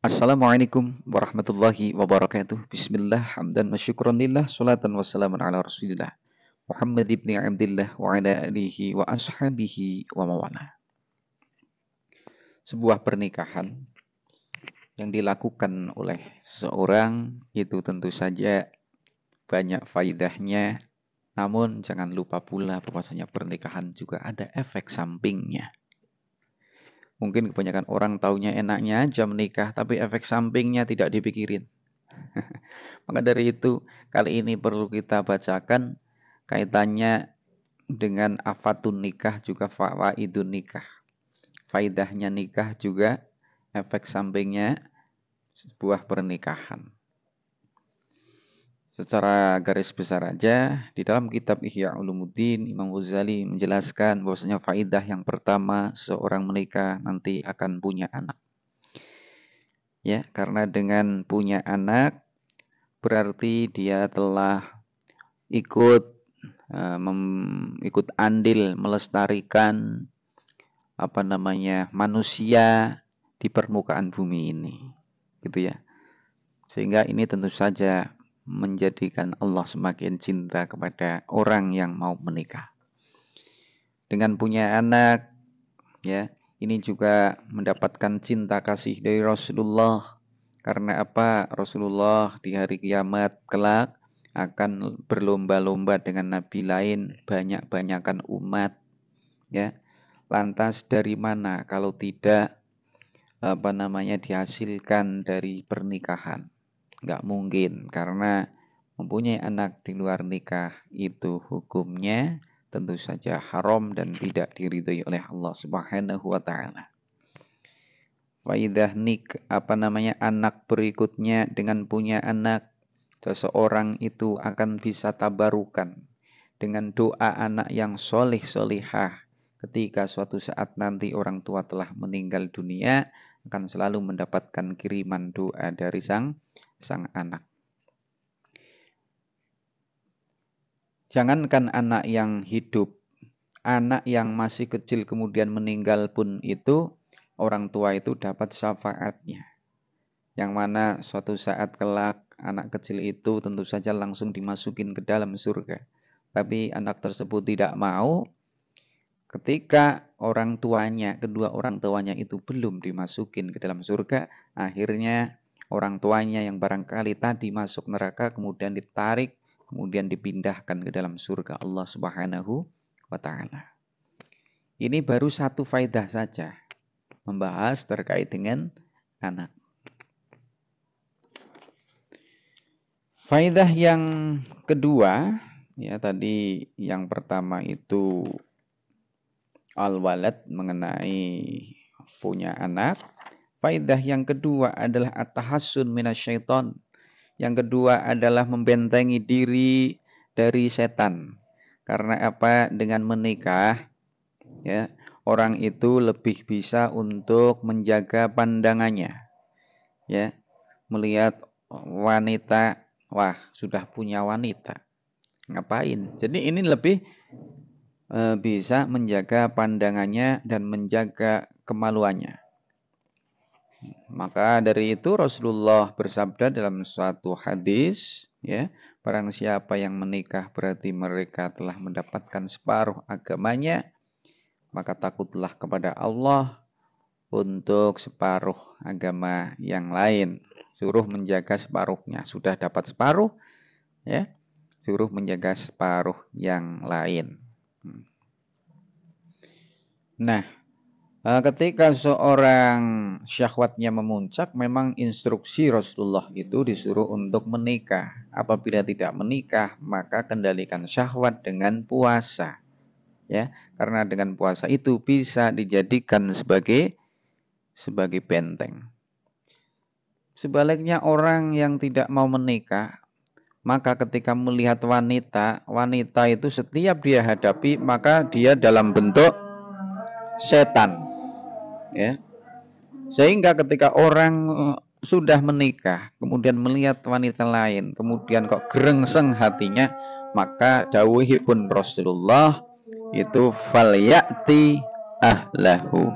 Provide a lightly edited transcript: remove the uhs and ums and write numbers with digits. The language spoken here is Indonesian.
Assalamualaikum warahmatullahi wabarakatuh. Bismillah, hamdan wa syukran lillah, salatan wassalamun ala rasulillah Muhammad ibn Abdillah wa ala alihi wa ashabihi wa mawala. Sebuah pernikahan yang dilakukan oleh seseorang itu tentu saja banyak faidahnya, namun jangan lupa pula bahwasanya pernikahan juga ada efek sampingnya. Mungkin kebanyakan orang taunya enaknya aja menikah, tapi efek sampingnya tidak dipikirin. Maka dari itu, kali ini perlu kita bacakan kaitannya dengan afatun nikah juga fawaidun nikah. Faidahnya nikah juga efek sampingnya sebuah pernikahan. Secara garis besar aja, di dalam kitab Ihya Ulumuddin, Imam Ghazali menjelaskan bahwasanya faidah yang pertama, seorang menikah nanti akan punya anak. Ya, karena dengan punya anak berarti dia telah ikut ikut andil melestarikan manusia di permukaan bumi ini, gitu ya. Sehingga ini tentu saja menjadikan Allah semakin cinta kepada orang yang mau menikah. Dengan punya anak, ya, ini juga mendapatkan cinta kasih dari Rasulullah. Karena apa? Rasulullah di hari kiamat kelak akan berlomba-lomba dengan nabi lain, banyak-banyakan umat, ya. Lantas dari mana kalau tidak dihasilkan dari pernikahan? Nggak mungkin, karena mempunyai anak di luar nikah itu hukumnya tentu saja haram dan tidak diridhoi oleh Allah Subhanahu wa taala. Faidah anak berikutnya, dengan punya anak seseorang itu akan bisa tabarukan dengan doa anak yang solih solihah. Ketika suatu saat nanti orang tua telah meninggal dunia, akan selalu mendapatkan kiriman doa dari sang anak. Jangankan anak yang hidup, anak yang masih kecil kemudian meninggal pun itu orang tua itu dapat syafaatnya. Yang mana suatu saat kelak anak kecil itu tentu saja langsung dimasukin ke dalam surga. Tapi anak tersebut tidak mau. Ketika kedua orang tuanya itu belum dimasukin ke dalam surga, akhirnya orang tuanya yang barangkali tadi masuk neraka kemudian ditarik, kemudian dipindahkan ke dalam surga Allah Subhanahu wa taala. Ini baru satu faidah saja, membahas terkait dengan anak. Faidah yang kedua, ya tadi yang pertama itu al-walad, mengenai punya anak. Faidah yang kedua adalah at-tahassun minasyaiton. Yang kedua adalah membentengi diri dari setan. Karena apa? Dengan menikah, ya, orang itu lebih bisa untuk menjaga pandangannya. Ya, melihat wanita, wah, sudah punya wanita. Ngapain? Jadi ini lebih bisa menjaga pandangannya dan menjaga kemaluannya. Maka dari itu Rasulullah bersabda dalam suatu hadis, ya, barang siapa yang menikah berarti mereka telah mendapatkan separuh agamanya, maka takutlah kepada Allah untuk separuh agama yang lain. Suruh menjaga separuhnya. Sudah dapat separuh, ya, suruh menjaga separuh yang lain. Nah, ketika seorang syahwatnya memuncak, memang instruksi Rasulullah itu disuruh untuk menikah. Apabila tidak menikah, maka kendalikan syahwat dengan puasa. Ya, karena dengan puasa itu bisa dijadikan sebagai benteng. Sebaliknya orang yang tidak mau menikah, maka ketika melihat wanita itu setiap dia hadapi, maka dia dalam bentuk setan. Ya. Sehingga ketika orang sudah menikah, kemudian melihat wanita lain, kemudian kok gerengseng hatinya, maka dawuhipun Rasulullah itu falyati ahlahu.